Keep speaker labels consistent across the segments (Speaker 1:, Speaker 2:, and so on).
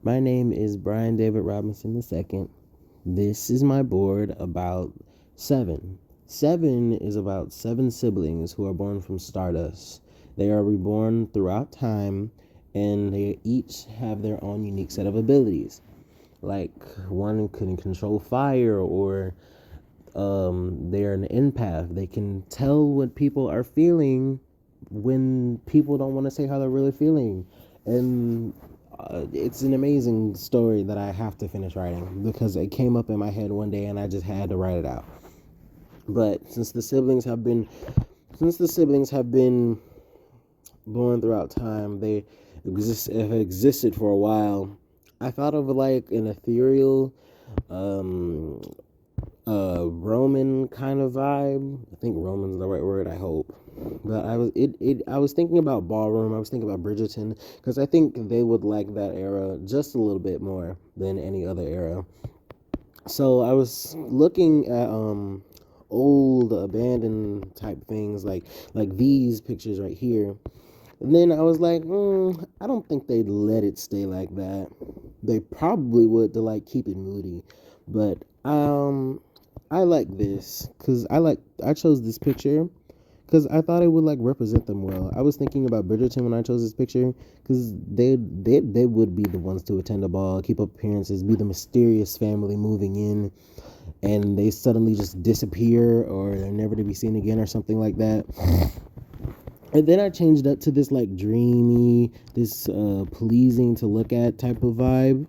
Speaker 1: My name is Brian David Robinson II. This is my board about seven. Seven is about seven siblings who are born from stardust. They are reborn throughout time, and they each have their own unique set of abilities. Like one can control fire, or they're an empath. They can tell what people are feeling when people don't want to say how they're really feeling. And it's an amazing story that I have to finish writing because it came up in my head one day and I just had to write it out. But since the siblings have been born throughout time, they have existed for a while. I thought of like an ethereal Roman kind of vibe. I think Roman's the right word, I hope. But I was thinking about ballroom. I was thinking about Bridgerton because I think they would like that era just a little bit more than any other era. So I was looking at old abandoned type things like these pictures right here. And then I was like, I don't think they'd let it stay like that. They probably would to like keep it moody. But I like this because I chose this picture because I thought it would like represent them well. I was thinking about Bridgerton when I chose this picture because they would be the ones to attend a ball, keep up appearances, be the mysterious family moving in, and they suddenly just disappear or they're never to be seen again or something like that. And then I changed up to this like dreamy, this pleasing to look at type of vibe.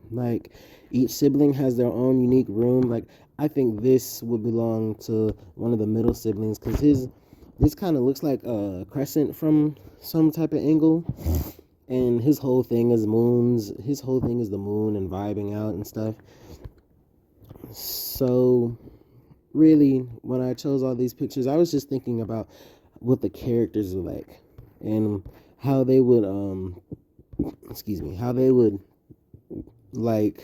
Speaker 1: Like each sibling has their own unique room. Like I think this would belong to one of the middle siblings because this kind of looks like a crescent from some type of angle, and his whole thing is moons. His whole thing is the moon and vibing out and stuff. So really, when I chose all these pictures, I was just thinking about what the characters are like and how they would how they would like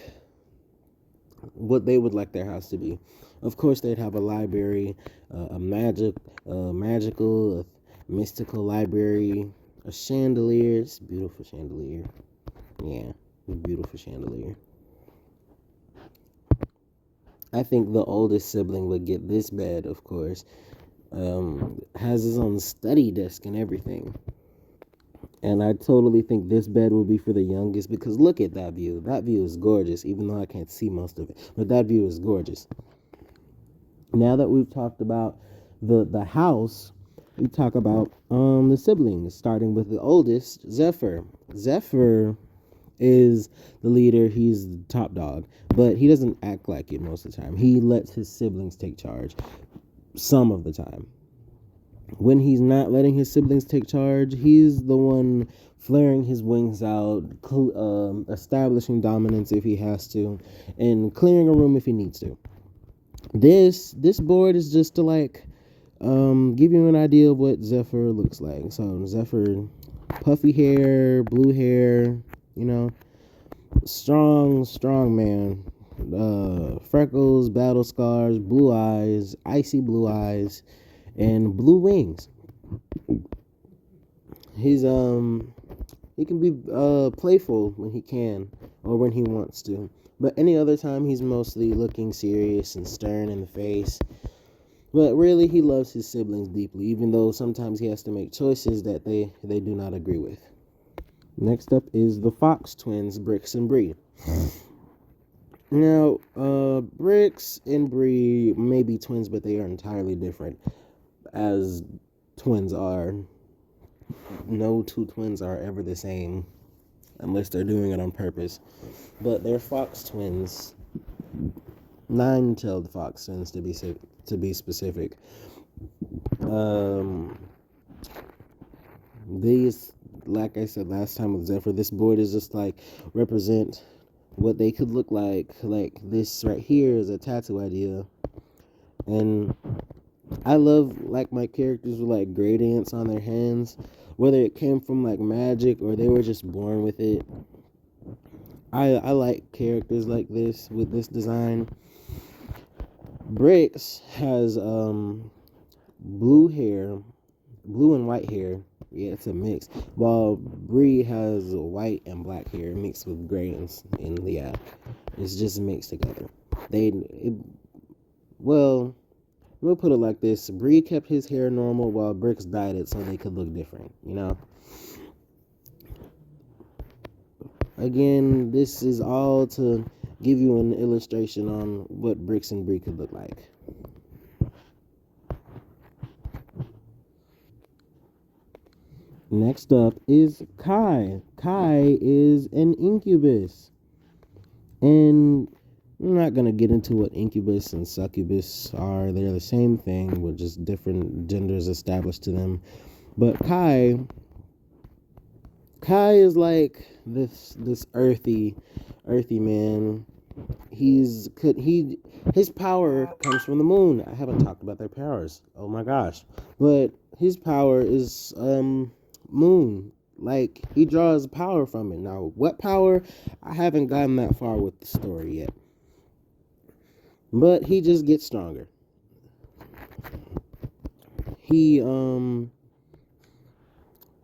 Speaker 1: what they would like their house to be. Of course, they'd have a library, magical, a mystical library, a chandelier. It's a beautiful chandelier. Yeah, a beautiful chandelier. I think the oldest sibling would get this bed, of course. Has his own study desk and everything. And I totally think this bed will be for the youngest because look at that view. That view is gorgeous, even though I can't see most of it. But that view is gorgeous. Now that we've talked about the house, we talk about the siblings, starting with the oldest, Zephyr. Zephyr is the leader. He's the top dog, but he doesn't act like it most of the time. He lets his siblings take charge some of the time. When he's not letting his siblings take charge, he's the one flaring his wings out, establishing dominance if he has to, and clearing a room if he needs to. This board is just to like give you an idea of what Zephyr looks like. So Zephyr, puffy hair, blue hair, strong man, freckles, battle scars, blue eyes, icy blue eyes, and blue wings. He's he can be playful when he can or when he wants to, but any other time he's mostly looking serious and stern in the face. But really, he loves his siblings deeply, even though sometimes he has to make choices that they do not agree with. Next up is the Fox twins, Brix and Bree. Now, Brix and Bree may be twins, but they are entirely different, as twins are. No two twins are ever the same, unless they're doing it on purpose. But they're fox twins, nine-tailed fox twins to be specific. These, like I said last time with Zephyr, this board is just like represent what they could look like. Like this right here is a tattoo idea, and I love like my characters with like gradients on their hands, whether it came from like magic or they were just born with it. I like characters like this with this design. Brix has blue and white hair, Yeah, it's a mix. While Bree has white and black hair mixed with gray and yeah, it's just mixed together. Well, we'll put it like this: Bree kept his hair normal while Bricks dyed it so they could look different. Again, this is all to give you an illustration on what Bricks and Bree could look like. Next up is Kai. Kai is an incubus. And I'm not going to get into what incubus and succubus are. They're the same thing with just different genders established to them. But Kai is like this earthy man. His power comes from the moon. I haven't talked about their powers. Oh my gosh. But his power is moon. Like he draws power from it. Now, what power? I haven't gotten that far with the story yet. But he just gets stronger. He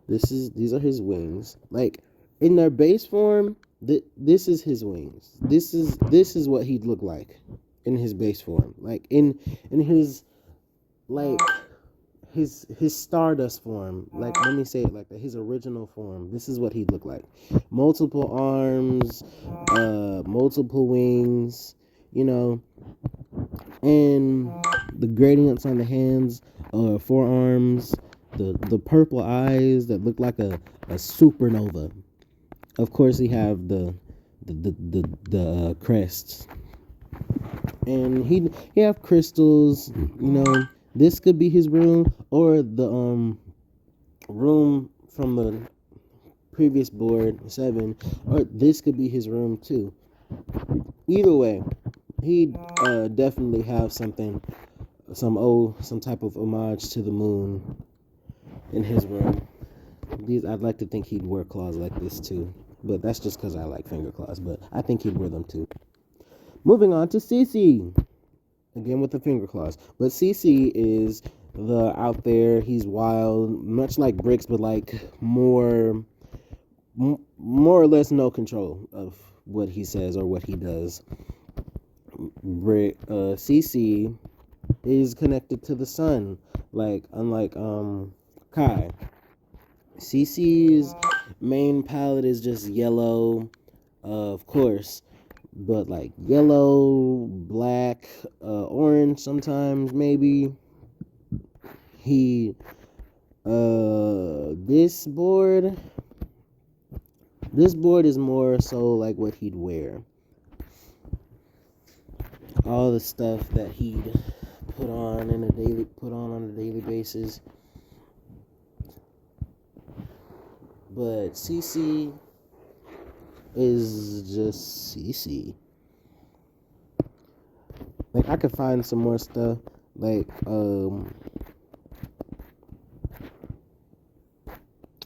Speaker 1: these are his wings. Like in their base form, this is his wings. This is what he'd look like in his base form. Like in his like his stardust form. Like let me say it like that. His original form. This is what he'd look like. Multiple arms, multiple wings, you know, and the gradients on the hands, forearms, the purple eyes that look like a supernova. Of course, he have the crests, and he have crystals. This could be his room or the room from the previous board 7, or this could be his room too. Either way, he definitely have some type of homage to the moon in his room. I'd like to think he'd wear claws like this too, but that's just because I like finger claws. But I think he'd wear them too. Moving on to Cece, again with the finger claws. But Cece is the out there. He's wild, much like Bricks, but like more or less no control of what he says or what he does. Cece is connected to the sun, like unlike Kai. Cece's main palette is just yellow, of course, but like yellow, black, orange sometimes maybe. He this board is more so like what he'd wear. All the stuff that he'd put on on a daily basis. But CC is just CC. Like I could find some more stuff. Like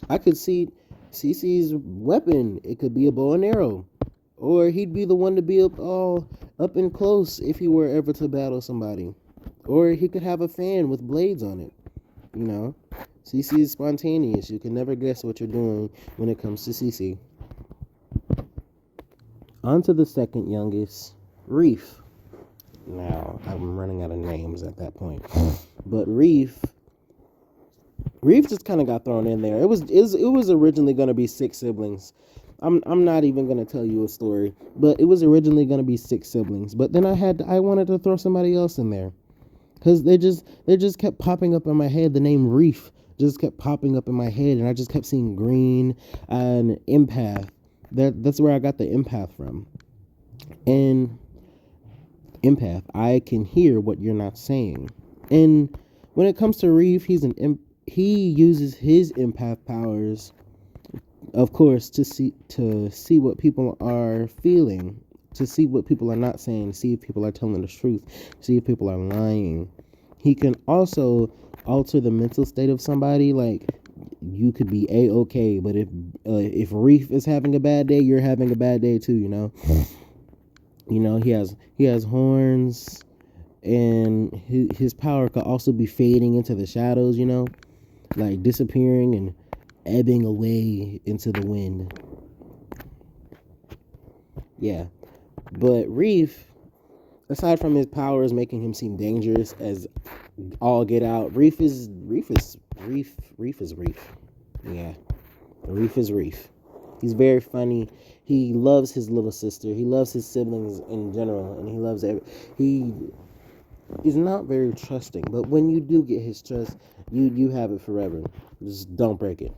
Speaker 1: I could see CC's weapon. It could be a bow and arrow, or he'd be the one to be up and close if he were ever to battle somebody, or he could have a fan with blades on it. CC is spontaneous. You can never guess what you're doing when it comes to CC. On to the second youngest, Reef. Now, I'm running out of names at that point. But Reef just kind of got thrown in there. It was originally going to be 6 siblings. I'm not even going to tell you a story, but it was originally going to be 6 siblings. But then I wanted to throw somebody else in there. Cuz they just kept popping up in my head. The name Reef just kept popping up in my head, and I just kept seeing green and empath. That's where I got the empath from. And empath, I can hear what you're not saying. And when it comes to Reef, he uses his empath powers, of course, to see what people are feeling, to see what people are not saying, to see if people are telling the truth, see if people are lying. He can also alter the mental state of somebody. Like you could be A-okay, but if Reef is having a bad day, you're having a bad day too. He has horns, and his power could also be fading into the shadows. Like disappearing and ebbing away into the wind. Yeah. But Reef, aside from his powers making him seem dangerous as all get out, Reef is Reef. Yeah. Reef is Reef. He's very funny. He loves his little sister. He loves his siblings in general, and he he's not very trusting. But when you do get his trust, you have it forever. Just don't break it.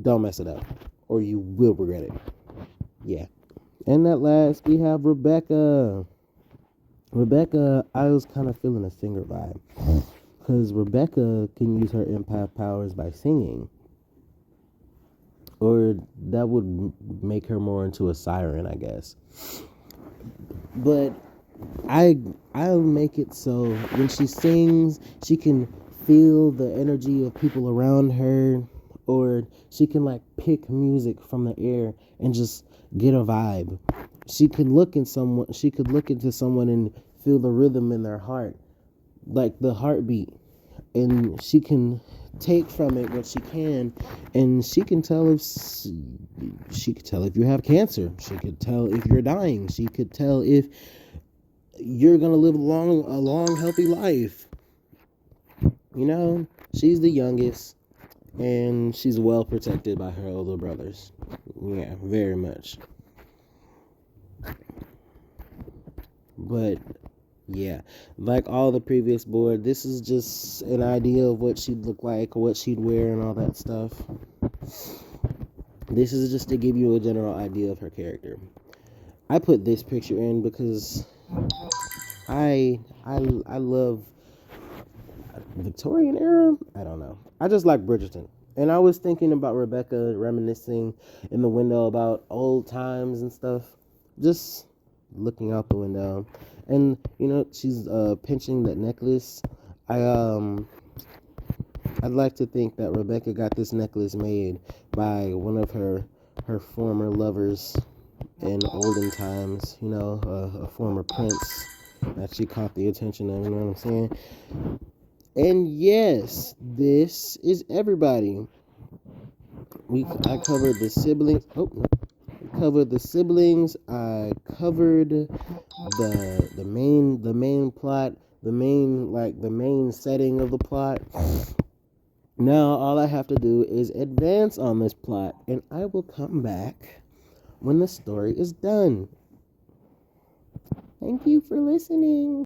Speaker 1: Don't mess it up, or you will regret it. Yeah. And at last, we have Rebecca. Rebecca, I was kind of feeling a singer vibe. Because Rebecca can use her empath powers by singing. Or that would make her more into a siren, I guess. But I I'll make it so when she sings, she can feel the energy of people around her, or she can like pick music from the air and just get a vibe. She could look into someone and feel the rhythm in their heart, like the heartbeat, and she can take from it what she can, and she could tell if you have cancer. She could tell if you're dying. She could tell if you're gonna live a long, healthy life. You know, she's the youngest, and she's well protected by her older brothers. Yeah, very much. But yeah, like all the previous board, this is just an idea of what she'd look like, what she'd wear, and all that stuff. This is just to give you a general idea of her character. I put this picture in because I love Victorian era. I don't know. I just like Bridgerton, and I was thinking about Rebecca reminiscing in the window about old times and stuff. Just looking out the window, and she's pinching that necklace. I I'd like to think that Rebecca got this necklace made by one of her former lovers in olden times. A former prince that she caught the attention of. You know what I'm saying? And yes, this is everybody. I covered the siblings. Oh, no. I covered the siblings. I covered the main plot, the main setting of the plot. Now all I have to do is advance on this plot, and I will come back when the story is done. Thank you for listening.